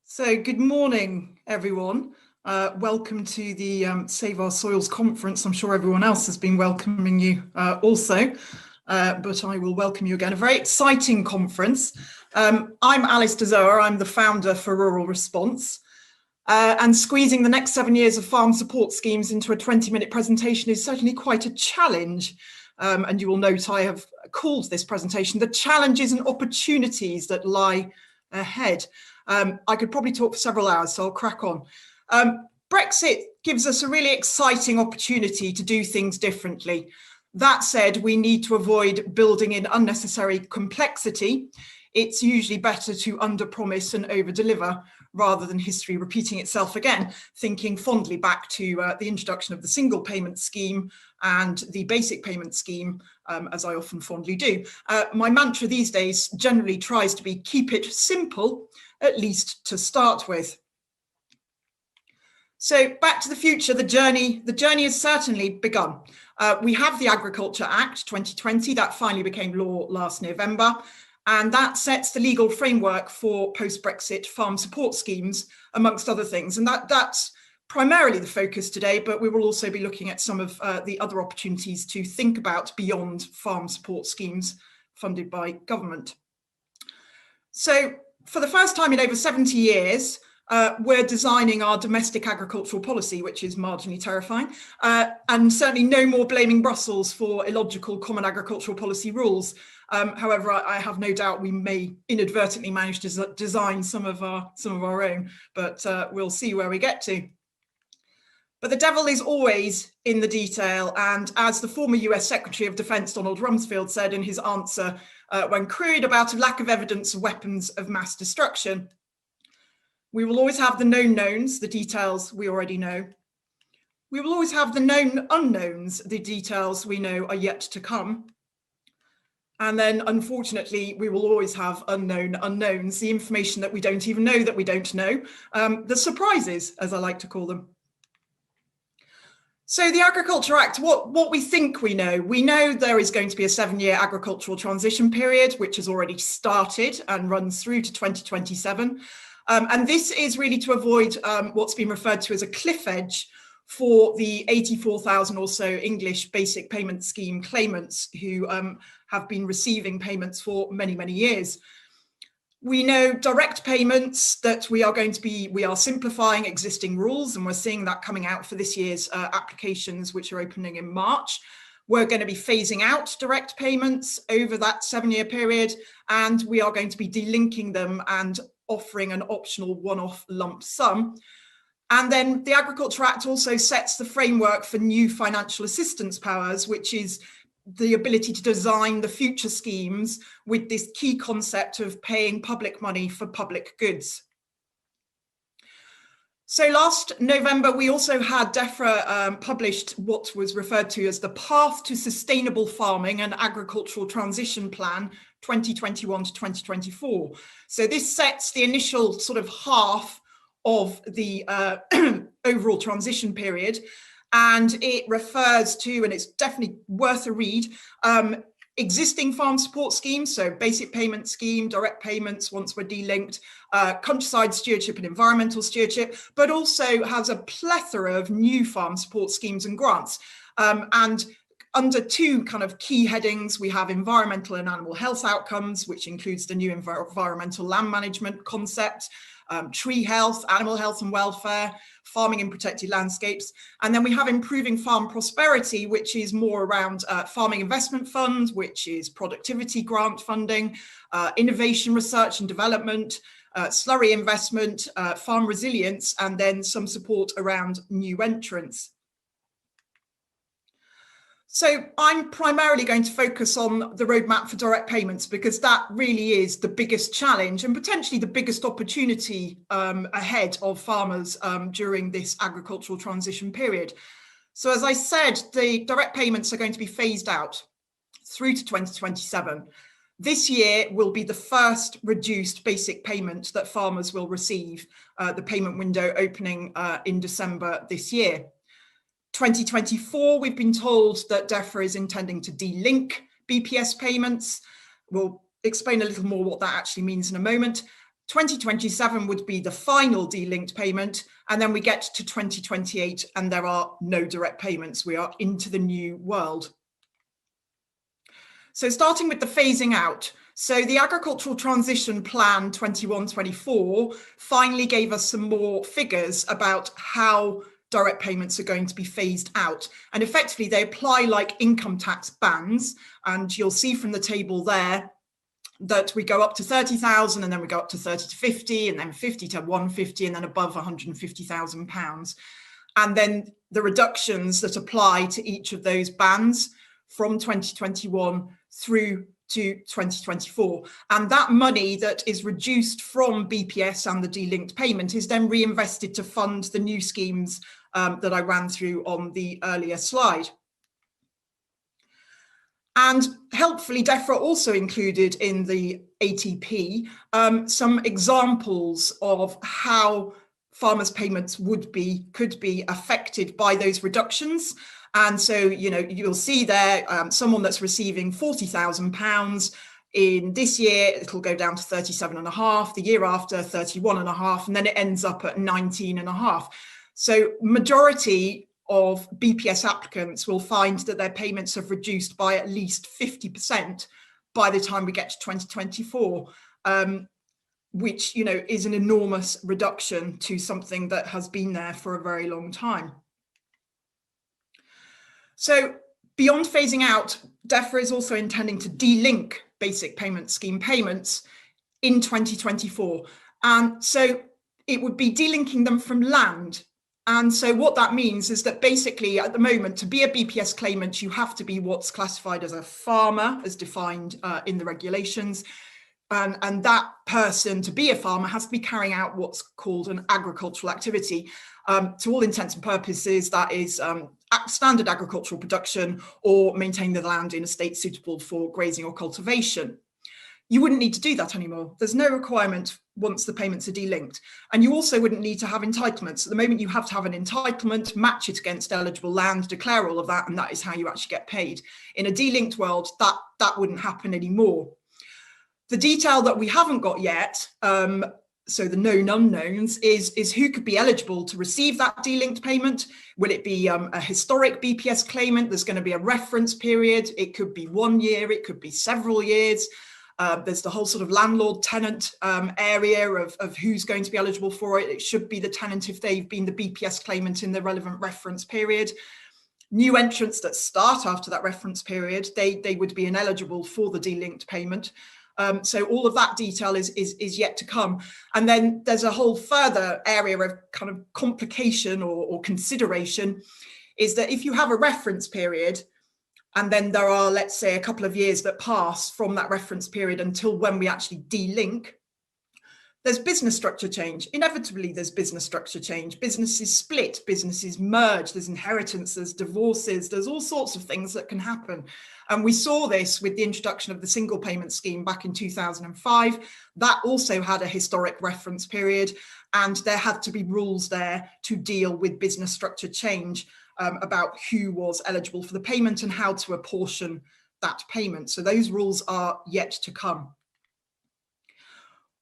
So good morning, everyone. Welcome to the Save Our Soils conference. I'm sure everyone else has been welcoming you also, but I will welcome you again. A very exciting conference. I'm Alice Soer. I'm the founder for Rural Response. And squeezing the next 7 years of farm support schemes into a 20-minute presentation is certainly quite a challenge. And you will note I have called this presentation The Challenges and Opportunities That Lie Ahead. I could probably talk for several hours, so I'll crack on. Brexit gives us a really exciting opportunity to do things differently. That said, we need to avoid building in unnecessary complexity. It's usually better to underpromise and overdeliver rather than history repeating itself again, thinking fondly back to the introduction of the single payment scheme and the basic payment scheme, as I often fondly do. My mantra these days generally tries to be keep it simple, at least to start with. So back to the future, the journey has certainly begun. We have the Agriculture Act 2020 that finally became law last November, and that sets the legal framework for post-Brexit farm support schemes, amongst other things. And that's primarily the focus today, but we will also be looking at some of the other opportunities to think about beyond farm support schemes funded by government. So for the first time in over 70 years, we're designing our domestic agricultural policy, which is marginally terrifying, and certainly no more blaming Brussels for illogical common agricultural policy rules. However, I have no doubt we may inadvertently manage to design some of our own, but we'll see where we get to. But the devil is always in the detail, and as the former US Secretary of Defense Donald Rumsfeld said in his answer when queried about a lack of evidence of weapons of mass destruction, we will always have the known knowns, the details we already know. We will always have the known unknowns, the details we know are yet to come. And then, unfortunately, we will always have unknown unknowns, the information that we don't even know that we don't know, the surprises, as I like to call them. So the Agriculture Act, what we think we know there is going to be a 7-year agricultural transition period, which has already started and runs through to 2027. And this is really to avoid what's been referred to as a cliff edge for the 84,000 or so English basic payment scheme claimants who have been receiving payments for many, many years. We know direct payments that we are simplifying existing rules, and we're seeing that coming out for this year's applications, which are opening in March. We're going to be phasing out direct payments over that 7-year period, and we are going to be delinking them and offering an optional one-off lump sum. And then the Agriculture Act also sets the framework for new financial assistance powers, which is the ability to design the future schemes with this key concept of paying public money for public goods. So last November, we also had DEFRA published what was referred to as the Path to Sustainable Farming and Agricultural Transition Plan 2021 to 2024. So this sets the initial sort of half of the overall transition period. And it refers to, and it's definitely worth a read, existing farm support schemes, so basic payment scheme, direct payments once we're delinked, countryside stewardship and environmental stewardship, but also has a plethora of new farm support schemes and grants. And under two kind of key headings, we have environmental and animal health outcomes, which includes the new environmental land management concept, tree health, animal health and welfare, farming in protected landscapes. And then we have improving farm prosperity, which is more around farming investment fund, which is productivity grant funding, innovation research and development, slurry investment, farm resilience, and then some support around new entrants. So I'm primarily going to focus on the roadmap for direct payments because that really is the biggest challenge and potentially the biggest opportunity ahead of farmers during this agricultural transition period. So as I said, the direct payments are going to be phased out through to 2027. This year will be the first reduced basic payment that farmers will receive, the payment window opening in December this year. 2024, we've been told that DEFRA is intending to delink BPS payments. We'll explain a little more what that actually means in a moment. 2027 would be the final delinked payment, and then we get to 2028 and there are no direct payments. We are into the new world. So starting with the phasing out. So the Agricultural Transition Plan 21-24 finally gave us some more figures about how direct payments are going to be phased out. And effectively they apply like income tax bands. And you'll see from the table there that we go up to 30,000 and then we go up to 30 to 50 and then 50 to 150 and then above £150,000. And then the reductions that apply to each of those bands from 2021 through to 2024. And that money that is reduced from BPS and the delinked payment is then reinvested to fund the new schemes that I ran through on the earlier slide. And helpfully, DEFRA also included in the ATP some examples of how farmers' payments could be affected by those reductions. And so, you'll see there someone that's receiving £40,000 in this year, it'll go down to 37.5, the year after 31.5, and then it ends up at 19.5. So majority of BPS applicants will find that their payments have reduced by at least 50% by the time we get to 2024, which is an enormous reduction to something that has been there for a very long time. So beyond phasing out, DEFRA is also intending to delink basic payment scheme payments in 2024. And so it would be delinking them from land. And so what that means is that basically at the moment, to be a BPS claimant, you have to be what's classified as a farmer, as defined in the regulations. And that person, to be a farmer, has to be carrying out what's called an agricultural activity. To all intents and purposes, that is standard agricultural production or maintaining the land in a state suitable for grazing or cultivation. You wouldn't need to do that anymore. There's no requirement once the payments are delinked. And you also wouldn't need to have entitlements. At the moment, you have to have an entitlement, match it against eligible land, declare all of that, and that is how you actually get paid. In a delinked world, that wouldn't happen anymore. The detail that we haven't got yet, so the known unknowns, is who could be eligible to receive that delinked payment. Will it be a historic BPS claimant? There's going to be a reference period. It could be 1 year, it could be several years. There's the whole sort of landlord-tenant area of who's going to be eligible for it. It should be the tenant if they've been the BPS claimant in the relevant reference period. New entrants that start after that reference period, they would be ineligible for the delinked payment. So all of that detail is yet to come. And then there's a whole further area of kind of complication or consideration, is that if you have a reference period, and then there are, let's say, a couple of years that pass from that reference period until when we actually delink, there's business structure change. Inevitably, there's business structure change. Businesses split, businesses merge, there's inheritance, there's divorces, there's all sorts of things that can happen. And we saw this with the introduction of the single payment scheme back in 2005. That also had a historic reference period, and there had to be rules there to deal with business structure change about who was eligible for the payment and how to apportion that payment. So those rules are yet to come.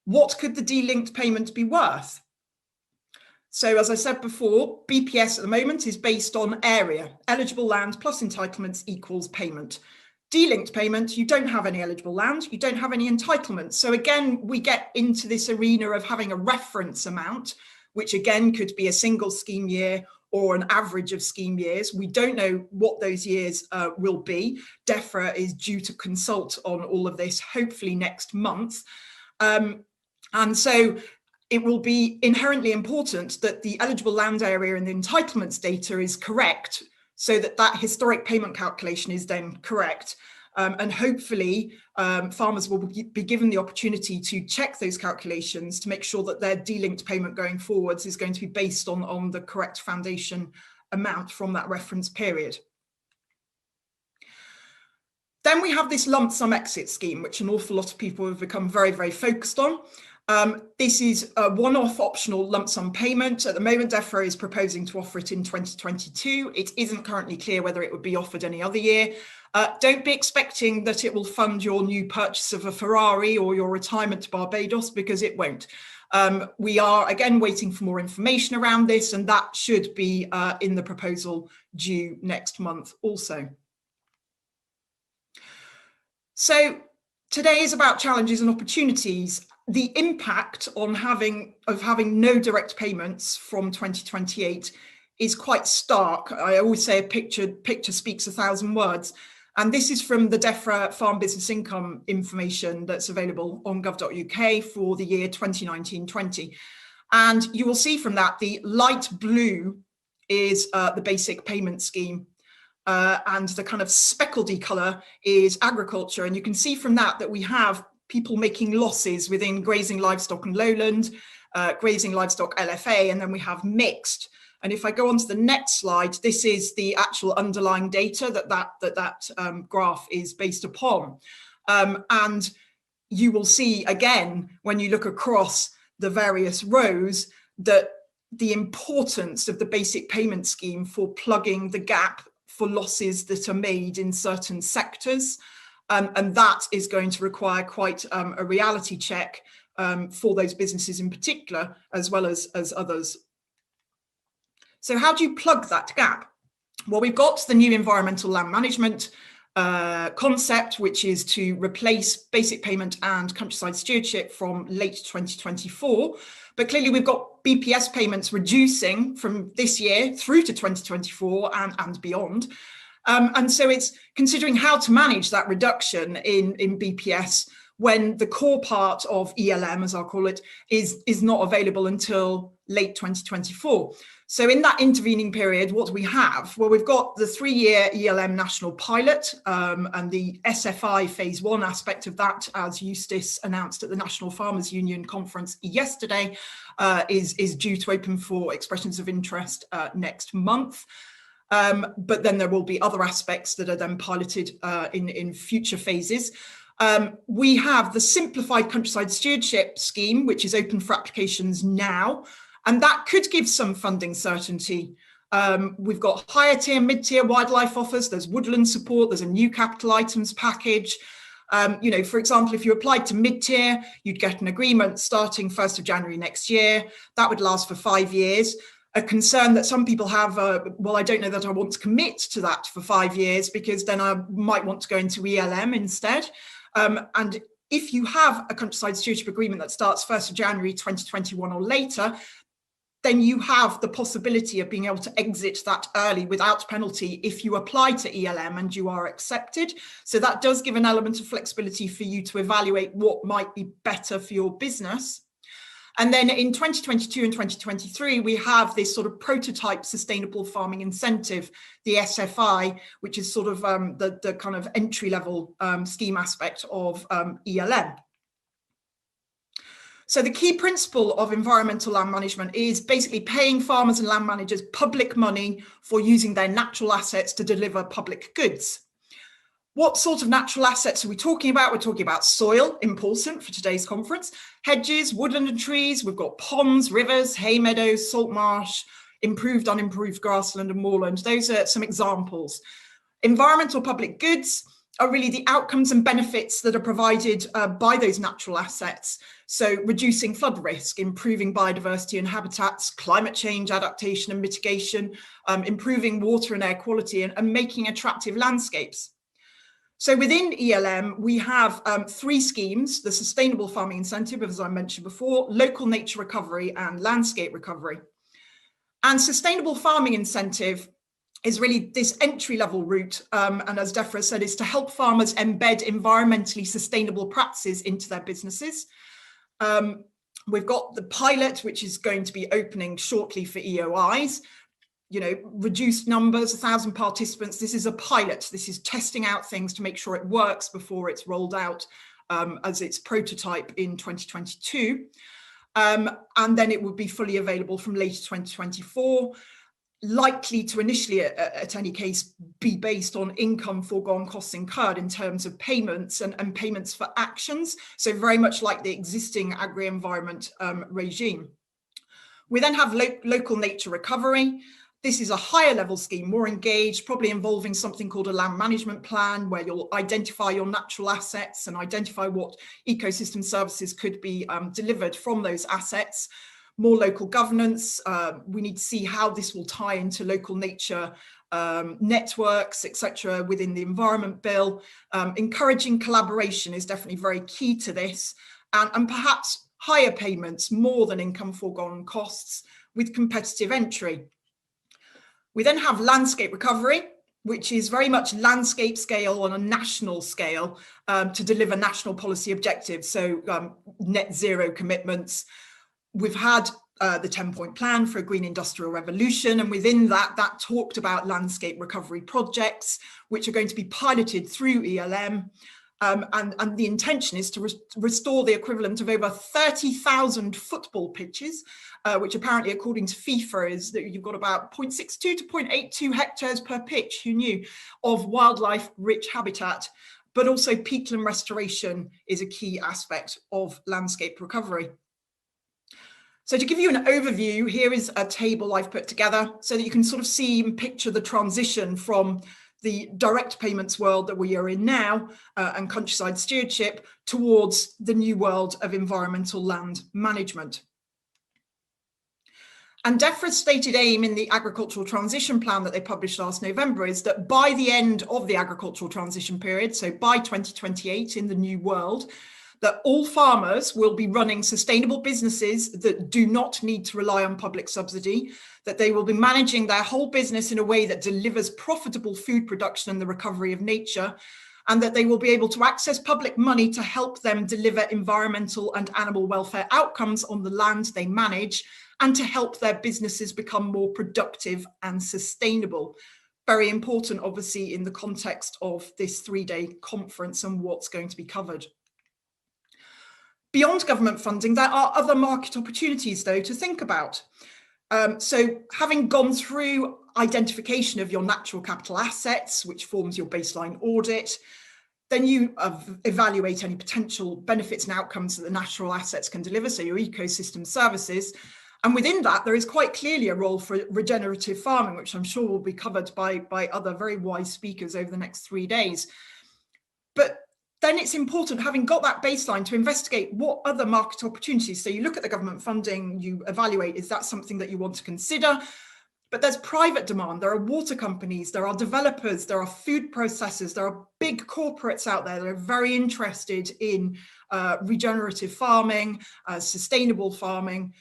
What could the delinked payment be worth? So as I said before, BPS at the moment is based on area. Eligible land plus entitlements equals payment. Delinked payment, you don't have any eligible land, you don't have any entitlements. So again, we get into this arena of having a reference amount, which again could be a single scheme year or an average of scheme years. We don't know what those years will be. DEFRA is due to consult on all of this, hopefully next month. And so it will be inherently important that the eligible land area and the entitlements data is correct, so that that historic payment calculation is then correct. And hopefully farmers will be given the opportunity to check those calculations to make sure that their delinked payment going forwards is going to be based on the correct foundation amount from that reference period. Then we have this lump sum exit scheme, which an awful lot of people have become very, very focused on. This is a one-off optional lump sum payment. At the moment, DEFRA is proposing to offer it in 2022. It isn't currently clear whether it would be offered any other year. Don't be expecting that it will fund your new purchase of a Ferrari or your retirement to Barbados, because it won't. We are, again, waiting for more information around this, and that should be in the proposal due next month also. So today is about challenges and opportunities. The impact on having no direct payments from 2028 is quite stark. I always say a picture speaks 1,000 words. And this is from the DEFRA Farm Business Income information that's available on gov.uk for the year 2019-20. And you will see from that the light blue is the basic payment scheme. And the kind of speckledy colour is agriculture. And you can see from that we have people making losses within grazing, livestock and lowland, grazing, livestock, LFA, and then we have mixed. And if I go on to the next slide, this is the actual underlying data that graph is based upon. And you will see, again, when you look across the various rows, that the importance of the basic payment scheme for plugging the gap for losses that are made in certain sectors. And that is going to require quite a reality check for those businesses in particular, as well as others. So how do you plug that gap? Well, we've got the new environmental land management concept, which is to replace basic payment and countryside stewardship from late 2024. But clearly we've got BPS payments reducing from this year through to 2024 and beyond. And so it's considering how to manage that reduction in BPS when the core part of ELM, as I'll call it, is not available until late 2024. So in that intervening period, what do we have? Well, we've got the 3-year ELM national pilot and the SFI phase 1 aspect of that, as Eustace announced at the National Farmers Union conference yesterday, is due to open for expressions of interest next month. But then there will be other aspects that are then piloted in future phases. We have the simplified countryside stewardship scheme, which is open for applications now, and that could give some funding certainty. We've got higher tier, mid-tier wildlife offers, there's woodland support, there's a new capital items package. You know, for example, if you applied to mid-tier, you'd get an agreement starting 1st of January next year. That would last for 5 years. A concern that some people have, well, I don't know that I want to commit to that for 5 years, because then I might want to go into ELM instead. And if you have a countryside stewardship agreement that starts 1st of January 2021 or later, then you have the possibility of being able to exit that early without penalty if you apply to ELM and you are accepted. So that does give an element of flexibility for you to evaluate what might be better for your business. And then in 2022 and 2023, we have this sort of prototype sustainable farming incentive, the SFI, which is sort of the kind of entry-level scheme aspect of ELM. So the key principle of environmental land management is basically paying farmers and land managers public money for using their natural assets to deliver public goods. What sort of natural assets are we talking about? We're talking about soil, important for today's conference, hedges, woodland and trees. We've got ponds, rivers, hay meadows, salt marsh, improved, unimproved grassland and moorland. Those are some examples. Environmental public goods are really the outcomes and benefits that are provided by those natural assets. So reducing flood risk, improving biodiversity and habitats, climate change adaptation and mitigation, improving water and air quality, and making attractive landscapes. So within ELM, we have 3 schemes: the Sustainable Farming Incentive, as I mentioned before, Local Nature Recovery and Landscape Recovery. And Sustainable Farming Incentive is really this entry-level route, and as DEFRA said, is to help farmers embed environmentally sustainable practices into their businesses. We've got the pilot, which is going to be opening shortly for EOIs. You know, reduced numbers, 1,000 participants. This is a pilot. This is testing out things to make sure it works before it's rolled out as its prototype in 2022. And then it would be fully available from later 2024. likely to initially, at any case, be based on income foregone costs incurred in terms of payments and payments for actions. So very much like the existing agri-environment regime. We then have local nature recovery. This is a higher level scheme, more engaged, probably involving something called a land management plan, where you'll identify your natural assets and identify what ecosystem services could be delivered from those assets. More local governance. We need to see how this will tie into local nature networks, etc., within the Environment Bill. Encouraging collaboration is definitely very key to this, and perhaps higher payments, more than income foregone costs, with competitive entry. We then have landscape recovery, which is very much landscape scale on a national scale to deliver national policy objectives, so net zero commitments. We've had the 10-point plan for a green industrial revolution, and within that talked about landscape recovery projects, which are going to be piloted through ELM. And the intention is to restore the equivalent of over 30,000 football pitches, which apparently, according to FIFA, is that you've got about 0.62 to 0.82 hectares per pitch, who knew, of wildlife-rich habitat. But also peatland restoration is a key aspect of landscape recovery. So to give you an overview, here is a table I've put together so that you can sort of see and picture the transition from the direct payments world that we are in now and countryside stewardship towards the new world of environmental land management. And DEFRA's stated aim in the agricultural transition plan that they published last November is that by the end of the agricultural transition period, so by 2028 in the new world, that all farmers will be running sustainable businesses that do not need to rely on public subsidy, that they will be managing their whole business in a way that delivers profitable food production and the recovery of nature, and that they will be able to access public money to help them deliver environmental and animal welfare outcomes on the land they manage, and to help their businesses become more productive and sustainable. Very important, obviously, in the context of this 3-day conference and what's going to be covered. Beyond government funding, there are other market opportunities, though, to think about. So having gone through identification of your natural capital assets, which forms your baseline audit, then you evaluate any potential benefits and outcomes that the natural assets can deliver, so your ecosystem services. And within that, there is quite clearly a role for regenerative farming, which I'm sure will be covered by other very wise speakers over the next 3 days. But then it's important, having got that baseline, to investigate what other market opportunities. So you look at the government funding, you evaluate, is that something that you want to consider? But there's private demand, there are water companies, there are developers, there are food processors, there are big corporates out there that are very interested in regenerative farming, sustainable farming,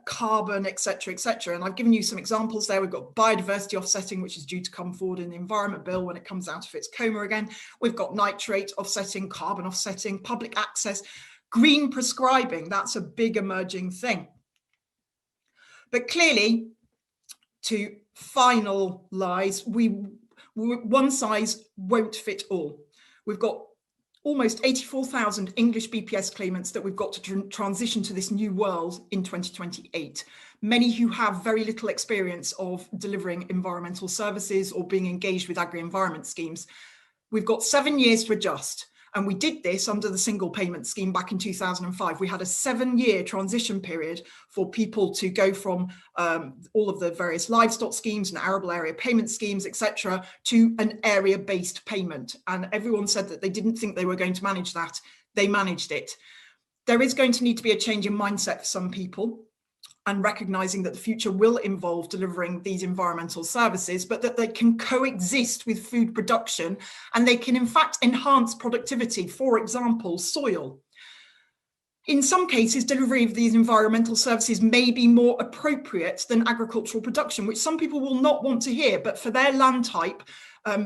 carbon, etc., etc. And I've given you some examples there. We've got biodiversity offsetting, which is due to come forward in the Environment Bill when it comes out of its coma again. We've got nitrate offsetting, carbon offsetting, public access, green prescribing. That's a big emerging thing. But clearly, to finalise, one size won't fit all. We've got almost 84,000 English BPS claimants that we've got to transition to this new world in 2028. Many who have very little experience of delivering environmental services or being engaged with agri-environment schemes. We've got 7 years to adjust. And we did this under the single payment scheme back in 2005. We had a 7-year transition period for people to go from all of the various livestock schemes and arable area payment schemes, etc., to an area-based payment. And everyone said that they didn't think they were going to manage that. They managed it. There is going to need to be a change in mindset for some people, and recognizing that the future will involve delivering these environmental services, but that they can coexist with food production and they can in fact enhance productivity, for example, soil. In some cases, delivery of these environmental services may be more appropriate than agricultural production, which some people will not want to hear, but for their land type,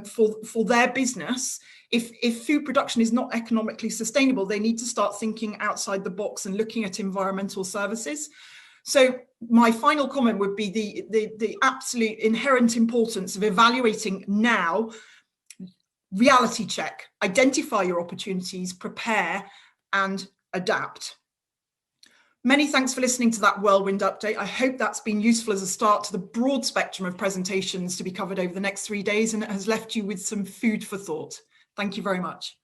for their business, if food production is not economically sustainable, they need to start thinking outside the box and looking at environmental services. So my final comment would be the absolute inherent importance of evaluating now, reality check, identify your opportunities, prepare and adapt. Many thanks for listening to that whirlwind update. I hope that's been useful as a start to the broad spectrum of presentations to be covered over the next 3 days, and it has left you with some food for thought. Thank you very much.